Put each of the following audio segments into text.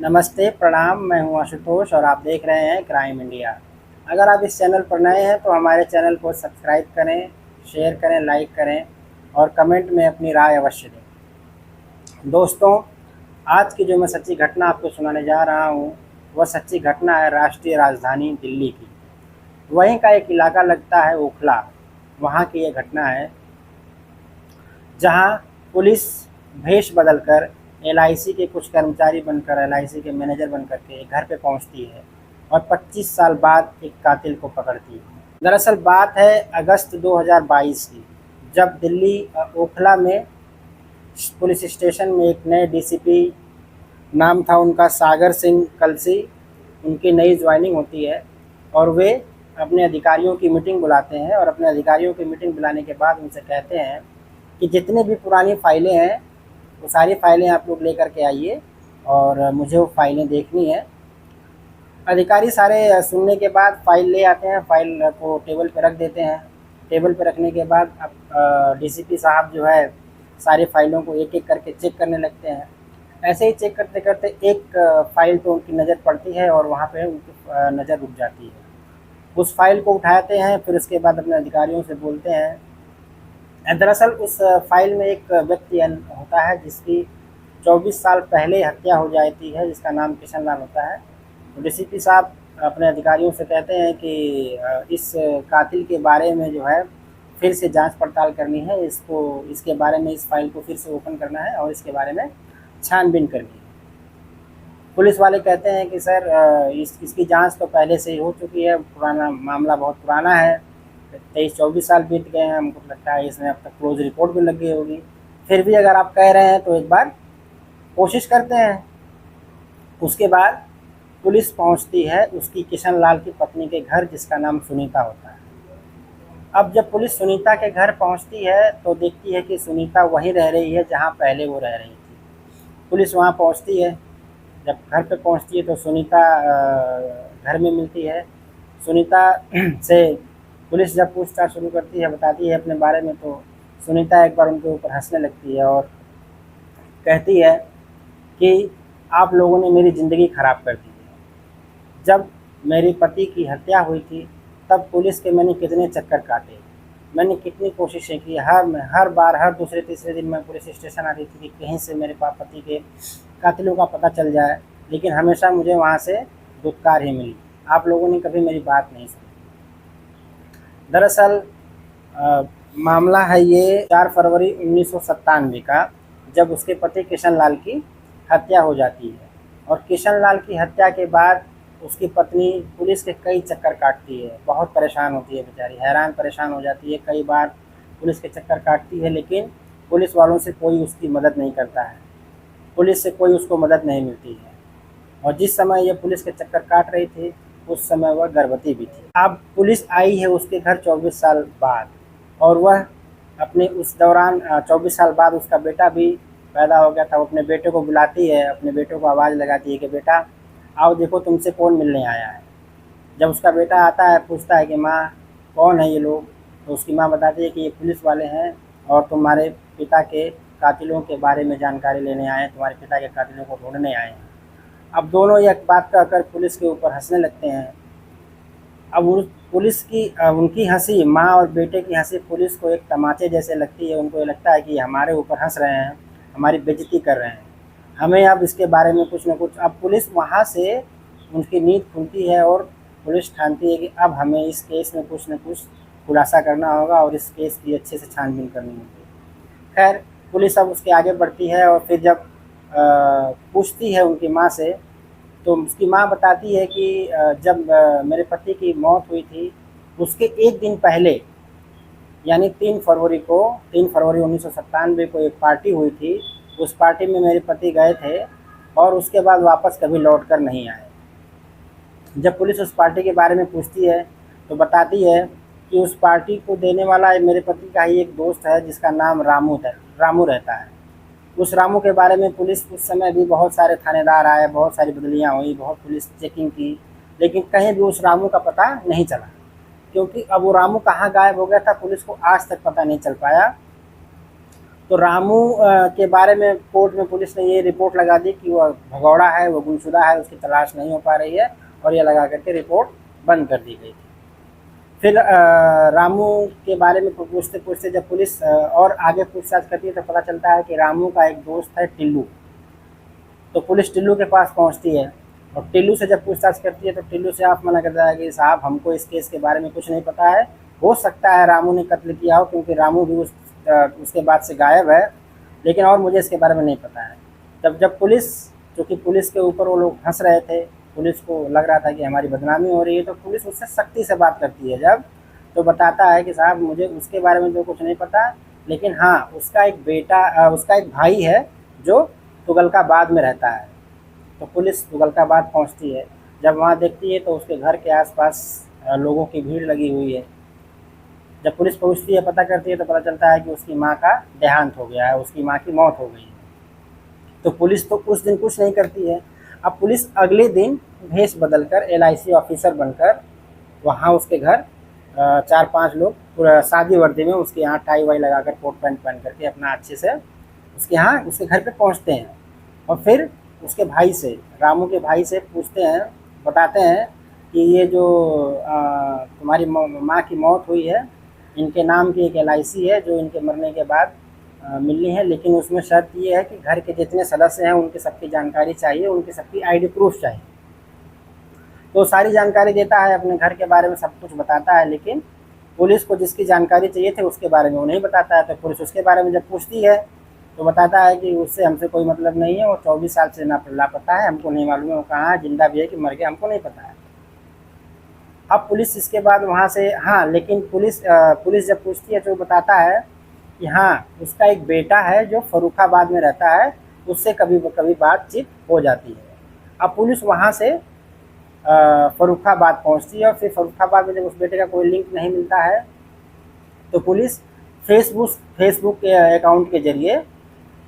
नमस्ते, प्रणाम। मैं हूं आशुतोष और आप देख रहे हैं क्राइम इंडिया। अगर आप इस चैनल पर नए हैं तो हमारे चैनल को सब्सक्राइब करें, शेयर करें, लाइक करें और कमेंट में अपनी राय अवश्य दें। दोस्तों, आज की जो मैं सच्ची घटना आपको सुनाने जा रहा हूं, वह सच्ची घटना है राष्ट्रीय राजधानी दिल्ली की। वहीं का एक इलाका लगता है ओखला। वहां की ये घटना है जहां पुलिस भेष बदलकर एलआईसी के कुछ कर्मचारी बनकर, एलआईसी के मैनेजर बनकर के घर पे पहुंचती है और 25 साल बाद एक कातिल को पकड़ती है। दरअसल बात है अगस्त 2022 की, जब दिल्ली ओखला में पुलिस स्टेशन में एक नए डीसीपी, नाम था उनका सागर सिंह कलसी, उनकी नई ज्वाइनिंग होती है और वे अपने अधिकारियों की मीटिंग बुलाते हैं और अपने अधिकारियों की मीटिंग बुलाने के बाद उनसे कहते हैं कि जितनी भी पुरानी फाइलें हैं वो सारी फाइलें आप लोग लेकर के आइए और मुझे वो फाइलें देखनी है। अधिकारी सारे सुनने के बाद फाइल ले आते हैं, फाइल को टेबल पे रख देते हैं। टेबल पे रखने के बाद अब डीसीपी साहब जो है सारी फाइलों को एक एक करके चेक करने लगते हैं। ऐसे ही चेक करते करते एक फाइल पे उनकी नज़र पड़ती है और वहाँ पे उनकी नज़र रुक जाती है। उस फाइल को उठाते हैं, फिर उसके बाद अपने अधिकारियों से बोलते हैं। दरअसल उस फाइल में एक व्यक्ति होता है जिसकी 24 साल पहले हत्या हो जाती है, जिसका नाम किशन लाल होता है। तो डीसीपी साहब अपने अधिकारियों से कहते हैं कि इस कातिल के बारे में जो है फिर से जांच पड़ताल करनी है, इसके बारे में इस फाइल को फिर से ओपन करना है और इसके बारे में छानबीन करनी है। पुलिस वाले कहते हैं कि सर इसकी जांच तो पहले से ही हो चुकी है, पुराना मामला बहुत पुराना है, 23-24 साल बीत गए हैं, हमको लगता है इसमें अब तक क्लोज रिपोर्ट भी लग गई होगी। फिर भी अगर आप कह रहे हैं तो एक बार कोशिश करते हैं। उसके बाद पुलिस पहुंचती है उसकी किशन लाल की पत्नी के घर, जिसका नाम सुनीता होता है। अब जब पुलिस सुनीता के घर पहुंचती है तो देखती है कि सुनीता वहीं रह रही है जहां पहले वो रह रही थी। पुलिस वहां पहुंचती है। जब घर पे पहुंचती है तो सुनीता घर में मिलती है। सुनीता से पुलिस जब पूछताछ शुरू करती है, बताती है अपने बारे में, तो सुनीता एक बार उनके ऊपर हंसने लगती है और कहती है कि आप लोगों ने मेरी ज़िंदगी ख़राब कर दी है। जब मेरे पति की हत्या हुई थी तब पुलिस के मैंने कितने चक्कर काटे, मैंने कितनी कोशिशें की। हर बार हर दूसरे तीसरे दिन मैं पुलिस स्टेशन आती थी कि कहीं से मेरे पति के कातिलों का पता चल जाए, लेकिन हमेशा मुझे वहाँ से धुतकार ही मिली। आप लोगों ने कभी मेरी बात नहीं सुनी। दरअसल मामला है ये 4 फरवरी 1997 का, जब उसके पति किशन लाल की हत्या हो जाती है। और किशन लाल की हत्या के बाद उसकी पत्नी पुलिस के कई चक्कर काटती है, बहुत परेशान होती है बेचारी, हैरान परेशान हो जाती है। कई बार पुलिस के चक्कर काटती है लेकिन पुलिस वालों से कोई उसकी मदद नहीं करता है, पुलिस से कोई उसको मदद नहीं मिलती है। और जिस समय ये पुलिस के चक्कर काट रही थी उस समय वह गर्भवती भी थी। अब पुलिस आई है उसके घर 24 साल बाद और वह अपने उस दौरान 24 साल बाद उसका बेटा भी पैदा हो गया था। वो अपने बेटे को बुलाती है, अपने बेटे को आवाज़ लगाती है कि बेटा आओ देखो तुमसे कौन मिलने आया है। जब उसका बेटा आता है पूछता है कि माँ कौन है ये लोग, तो उसकी माँ बताती है कि ये पुलिस वाले हैं और तुम्हारे पिता के कातिलों के बारे में जानकारी लेने आए हैं, तुम्हारे पिता के कातिलों को ढूंढने आए हैं। अब दोनों एक बात कहकर पुलिस के ऊपर हंसने लगते हैं। अब पुलिस की उनकी हंसी, माँ और बेटे की हंसी पुलिस को एक तमाचे जैसे लगती है। उनको ये लगता है कि हमारे ऊपर हंस रहे हैं, हमारी बेइज्जती कर रहे हैं, हमें अब इसके बारे में कुछ न कुछ। अब पुलिस वहाँ से उनकी नींद खुलती है और पुलिस ठानती है कि अब हमें इस केस में कुछ न कुछ खुलासा करना होगा और इस केस की अच्छे से छानबीन करनी होगी। खैर पुलिस अब उसके आगे बढ़ती है और फिर जब पूछती है उनकी माँ से, तो उसकी माँ बताती है कि जब मेरे पति की मौत हुई थी उसके एक दिन पहले, यानी 3 फरवरी 1997 को एक पार्टी हुई थी। उस पार्टी में मेरे पति गए थे और उसके बाद वापस कभी लौट कर नहीं आए। जब पुलिस उस पार्टी के बारे में पूछती है तो बताती है कि उस पार्टी को देने वाला मेरे पति का ही एक दोस्त है जिसका नाम रामू रहता है। उस रामू के बारे में पुलिस उस समय भी बहुत सारे थानेदार आए, बहुत सारी बदलियाँ हुई, बहुत पुलिस चेकिंग की, लेकिन कहीं भी उस रामू का पता नहीं चला। क्योंकि अब वो रामू कहाँ गायब हो गया था पुलिस को आज तक पता नहीं चल पाया। तो रामू के बारे में कोर्ट में पुलिस ने ये रिपोर्ट लगा दी कि वह भगौड़ा है, वो गुमशुदा है, उसकी तलाश नहीं हो पा रही है, और ये लगा करके रिपोर्ट बंद कर दी गई थी। फिर रामू के बारे में पूछते पूछते जब पुलिस और आगे पूछताछ करती है तो पता चलता है कि रामू का एक दोस्त है टिल्लू। तो पुलिस टिल्लू के पास पहुंचती है और टिल्लू से जब पूछताछ करती है तो टिल्लू से आप मना करता है कि साहब हमको इस केस के बारे में कुछ नहीं पता है, हो सकता है रामू ने कत्ल किया हो क्योंकि रामू भी उसके बाद से गायब है, लेकिन और मुझे इसके बारे में नहीं पता है। जब पुलिस, चूँकि पुलिस के ऊपर वो लोग हंस रहे थे, पुलिस को लग रहा था कि हमारी बदनामी हो रही है, तो पुलिस उससे सख्ती से बात करती है जब, तो बताता है कि साहब मुझे उसके बारे में तो कुछ नहीं पता, लेकिन हाँ उसका एक बेटा उसका एक भाई है जो तुगलकाबाद में रहता है। तो पुलिस तुगलकाबाद पहुंचती है, जब वहाँ देखती है तो उसके घर के आसपास लोगों की भीड़ लगी हुई है। जब पुलिस पहुंचती है, पता करती है, तो पता चलता है कि उसकी माँ का देहांत हो गया है, उसकी माँ की मौत हो गई है। तो पुलिस तो उस दिन कुछ नहीं करती है। अब पुलिस अगले दिन भेष बदलकर LIC ऑफिसर बनकर वहाँ उसके घर 4-5 लोग पूरा शादी वर्दी में उसके यहाँ टाई वाई लगाकर कोट पैंट पहन करके अपना अच्छे से उसके यहाँ उसके घर पे पहुँचते हैं। और फिर उसके भाई से, रामू के भाई से पूछते हैं, बताते हैं कि ये जो तुम्हारी माँ की मौत हुई है, इनके नाम की एक LIC है जो इनके मरने के बाद मिलनी है, लेकिन उसमें शर्त ये है कि घर के जितने सदस्य हैं उनकी सबकी जानकारी चाहिए, उनकी सबकी ID प्रूफ चाहिए। तो सारी जानकारी देता है, अपने घर के बारे में सब कुछ बताता है, लेकिन पुलिस को जिसकी जानकारी चाहिए थे उसके बारे में वो नहीं बताता है। तो पुलिस उसके बारे में जब पूछती है तो बताता है कि उससे हमसे कोई मतलब नहीं है, वो 24 साल से लापता है, हमको नहीं मालूम है वो कहाँ है, जिंदा भी है कि मर गया, हमको नहीं पता है। अब पुलिस इसके बाद वहाँ से, हाँ लेकिन पुलिस जब पूछती है तो बताता है कि हाँ उसका एक बेटा है जो फर्रुखाबाद में रहता है, उससे कभी कभी बातचीत हो जाती है। अब पुलिस वहाँ से फर्रुखाबाद पहुँचती है और फिर फर्रुखाबाद में जब उस बेटे का कोई लिंक नहीं मिलता है तो पुलिस फेसबुक के अकाउंट के ज़रिए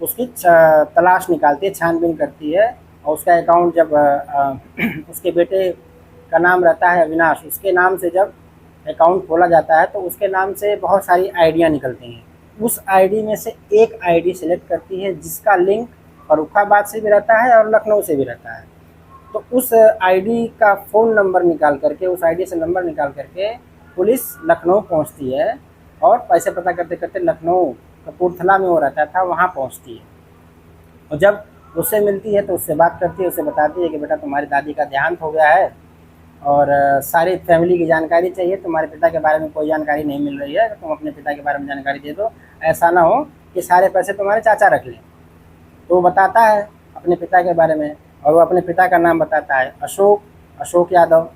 उसकी तलाश निकालती है, छानबीन करती है। और उसका अकाउंट जब उसके बेटे का नाम रहता है अविनाश, उसके नाम से जब अकाउंट खोला जाता है तो उसके नाम से बहुत सारी आइडियाँ निकलती हैं। उस आईडी में से एक आईडी सेलेक्ट करती है जिसका लिंक फर्रुखाबाद से भी रहता है और लखनऊ से भी रहता है। तो उस आईडी का फ़ोन नंबर निकाल करके, उस आईडी से नंबर निकाल करके पुलिस लखनऊ पहुंचती है और पैसे पता करते करते लखनऊ कपूरथला में वो रहता था वहाँ पहुँचती है। और जब उससे मिलती है तो उससे बात करती है, उससे बताती है कि बेटा तुम्हारी दादी का देहांत हो गया है और सारी फैमिली की जानकारी चाहिए, तुम्हारे पिता के बारे में कोई जानकारी नहीं मिल रही है, तो तुम अपने पिता के बारे में जानकारी दे दो, ऐसा ना हो कि सारे पैसे तुम्हारे चाचा रख लें। तो वो बताता है अपने पिता के बारे में और वो अपने पिता का नाम बताता है अशोक यादव।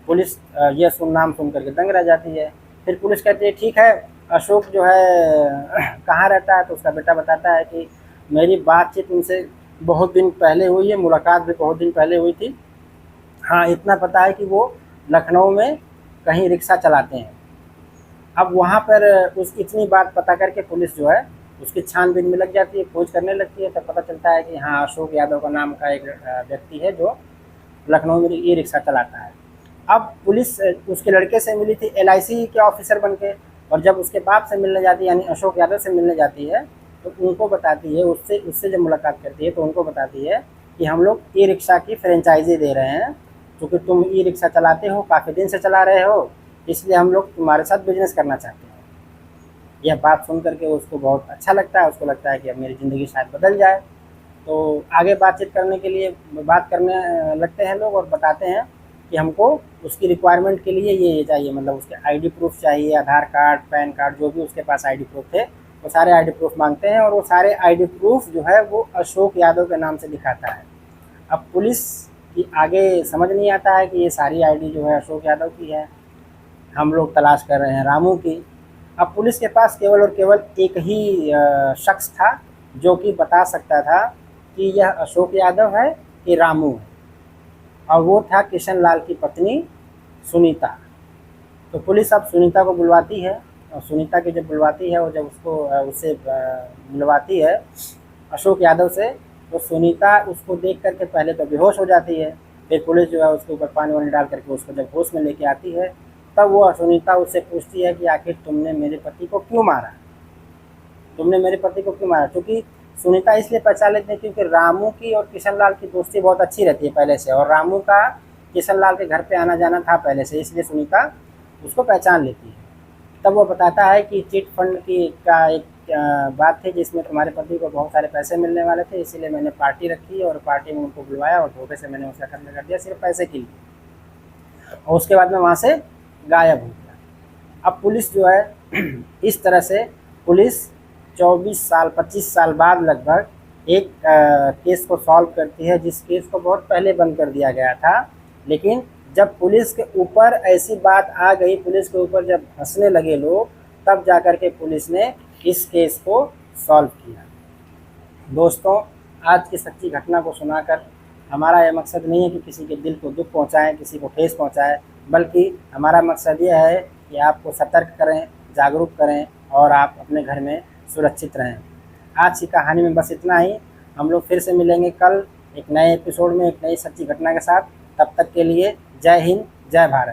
पुलिस ये नाम सुन करके दंग रह जाती है। फिर पुलिस कहती है ठीक है, अशोक जो है कहाँ रहता है, तो उसका बेटा बताता है कि मेरी बातचीत उनसे बहुत दिन पहले हुई है, मुलाकात भी बहुत दिन पहले हुई थी। हाँ इतना पता है कि वो लखनऊ में कहीं रिक्शा चलाते हैं। अब वहाँ पर उस इतनी बात पता करके पुलिस जो है उसकी छानबीन में लग जाती है, खोज करने लगती है। तब पता चलता है कि हाँ अशोक यादव का नाम का एक व्यक्ति है जो लखनऊ में ई रिक्शा चलाता है। अब पुलिस उसके लड़के से मिली थी LIC के ऑफिसर बन के, और जब उसके बाप से मिलने जाती है यानी अशोक यादव से मिलने जाती है तो उनको बताती है, उससे जब मुलाकात करती है तो उनको बताती है कि हम लोग ई रिक्शा की फ्रेंचाइजी दे रहे हैं, क्योंकि तुम ई रिक्शा चलाते हो, काफ़ी दिन से चला रहे हो, इसलिए हम लोग तुम्हारे साथ बिजनेस करना चाहते हैं। यह बात सुन करके उसको बहुत अच्छा लगता है, उसको लगता है कि अब मेरी ज़िंदगी शायद बदल जाए। तो आगे बातचीत करने के लिए बात करने लगते हैं लोग और बताते हैं कि हमको उसकी रिक्वायरमेंट के लिए ये चाहिए, मतलब उसके ID प्रूफ चाहिए, आधार कार्ड, पैन कार्ड, जो भी उसके पास ID प्रूफ थे वो सारे ID प्रूफ मांगते हैं, और वो सारे ID प्रूफ जो है वो अशोक यादव के नाम से दिखाता है। अब पुलिस की आगे समझ नहीं आता है कि ये सारी ID जो है अशोक यादव की है, हम लोग तलाश कर रहे हैं रामू की। अब पुलिस के पास केवल और केवल एक ही शख्स था जो कि बता सकता था कि यह अशोक यादव है कि रामू है, और वो था किशन लाल की पत्नी सुनीता। तो पुलिस अब सुनीता को बुलवाती है, और सुनीता की जब बुलवाती है और जब उससे मिलवाती है अशोक यादव से, तो सुनीता उसको देख करके पहले तो बेहोश हो जाती है। फिर पुलिस जो है उसके ऊपर पानी वानी डाल करके उसको जब होश में लेके आती है तब वो सुनीता उससे पूछती है कि आखिर तुमने मेरे पति को क्यों मारा। तुमने मेरे पति को क्यों मारा? क्योंकि सुनीता इसलिए पहचान लेती है क्योंकि रामू की और किशन लाल की दोस्ती बहुत अच्छी रहती है पहले से, और रामू का किशन लाल के घर पे आना जाना था पहले से, इसलिए सुनीता उसको पहचान लेती है। तब वो बताता है कि चिट फंड की का एक बात थी जिसमें तुम्हारे पति को बहुत सारे पैसे मिलने वाले थे, इसीलिए मैंने पार्टी रखी और पार्टी में उनको बुलवाया और धोखे से मैंने उसका खत्म कर दिया सिर्फ पैसे के लिए, और उसके बाद मैं वहाँ से गायब हो गया। अब पुलिस जो है इस तरह से पुलिस 24 साल 25 साल बाद लगभग एक केस को सॉल्व करती है, जिस केस को बहुत पहले बंद कर दिया गया था। लेकिन जब पुलिस के ऊपर ऐसी बात आ गई, पुलिस के ऊपर जब हंसने लगे लोग, तब जाकर के पुलिस ने इस केस को सॉल्व किया। दोस्तों, आज की सच्ची घटना को सुनाकर हमारा यह मकसद नहीं है कि किसी के दिल को दुख पहुंचाएं, किसी को ठेस पहुंचाएं, बल्कि हमारा मकसद यह है कि आपको सतर्क करें, जागरूक करें और आप अपने घर में सुरक्षित रहें। आज की कहानी में बस इतना ही। हम लोग फिर से मिलेंगे कल एक नए एपिसोड में एक नई सच्ची घटना के साथ। तब तक के लिए जय हिंद, जय भारत।